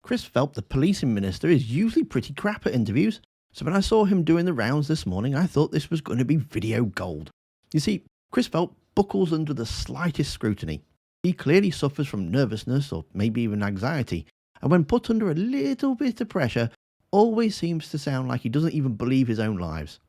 Chris Philp, the policing minister, is usually pretty crap at interviews, so when I saw him doing the rounds this morning, I thought this was going to be video gold. You see, Chris Philp buckles under the slightest scrutiny. He clearly suffers from nervousness or maybe even anxiety, and when put under a little bit of pressure, always seems to sound like he doesn't even believe his own lies.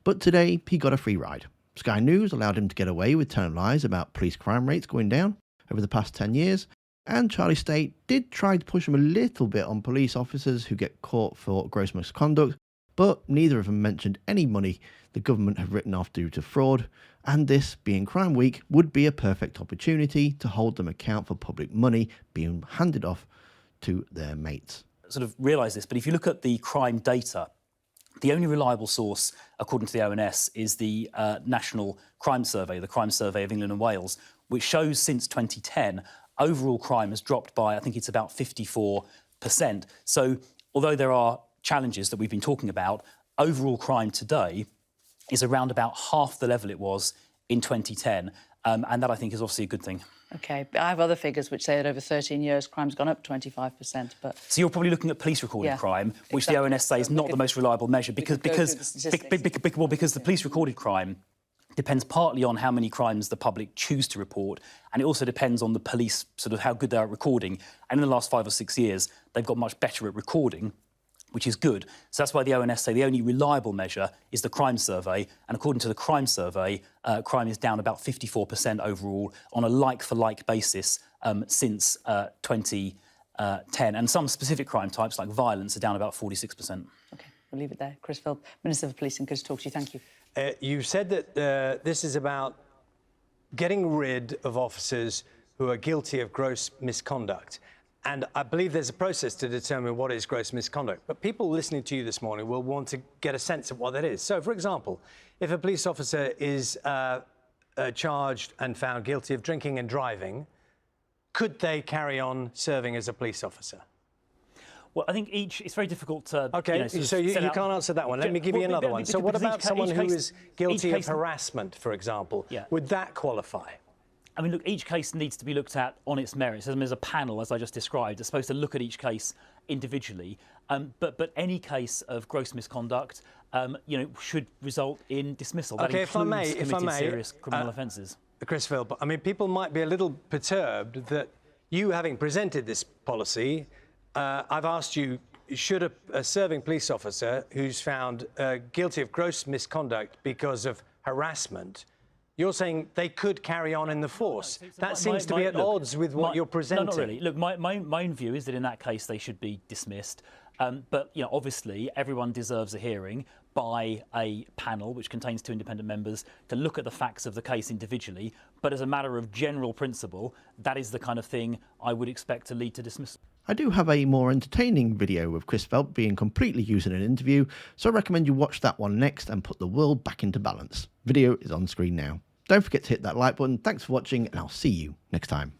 But today, he got a free ride. Sky News allowed him to get away with telling lies about police crime rates going down over the past 10 years, and Charlie State did try to push him a little bit on police officers who get caught for gross misconduct, but neither of them mentioned any money the government have written off due to fraud, and this, being Crime Week, would be a perfect opportunity to hold them account for public money being handed off to their mates. Sort of realise this, but if you look at the crime data, the only reliable source, according to the ONS, is the National Crime Survey, the Crime Survey of England and Wales, which shows since 2010, overall crime has dropped by, I think it's about 54%. So although there are challenges that we've been talking about, overall crime today is around about half the level it was in 2010, and that I think is obviously a good thing. OK, I have other figures which say that over 13 years crime's gone up 25%. But so you're probably looking at police-recorded crime, which the ONS say is not the most reliable measure because the police-recorded crime depends partly on how many crimes the public choose to report, and it also depends on the police, sort of how good they are at recording. And in the last 5 or 6 years, they've got much better at recording, which is good. So that's why the ONS say the only reliable measure is the crime survey. And according to the crime survey, crime is down about 54% overall on a like-for-like basis since 2010. And some specific crime types, like violence, are down about 46%. OK, we'll leave it there. Chris Philp, Minister for Policing, good to talk to you. Thank you. You said that this is about getting rid of officers who are guilty of gross misconduct. And I believe there's a process to determine what is gross misconduct. But people listening to you this morning will want to get a sense of what that is. So, for example, if a police officer is charged and found guilty of drinking and driving, could they carry on serving as a police officer? Well, I think it's very difficult to... OK, so you can't answer that one. Let me give you another one. So what about someone who is guilty of harassment, for example? Yeah. Would that qualify? I mean, look, each case needs to be looked at on its merits. There's a panel, as I just described, that's supposed to look at each case individually. But any case of gross misconduct, should result in dismissal. That includes committed serious criminal offences. Chris Philp, I mean, people might be a little perturbed that you, having presented this policy, I've asked you, should a serving police officer who's found guilty of gross misconduct because of harassment, you're saying they could carry on in the force. That seems to be at odds with what you're presenting. No, not really. Look, my own view is that in that case they should be dismissed. But obviously everyone deserves a hearing by a panel which contains 2 independent members to look at the facts of the case individually. But as a matter of general principle, that is the kind of thing I would expect to lead to dismissal. I do have a more entertaining video of Chris Philp being completely used in an interview, so I recommend you watch that one next and put the world back into balance. Video is on screen now. Don't forget to hit that like button. Thanks for watching, and I'll see you next time.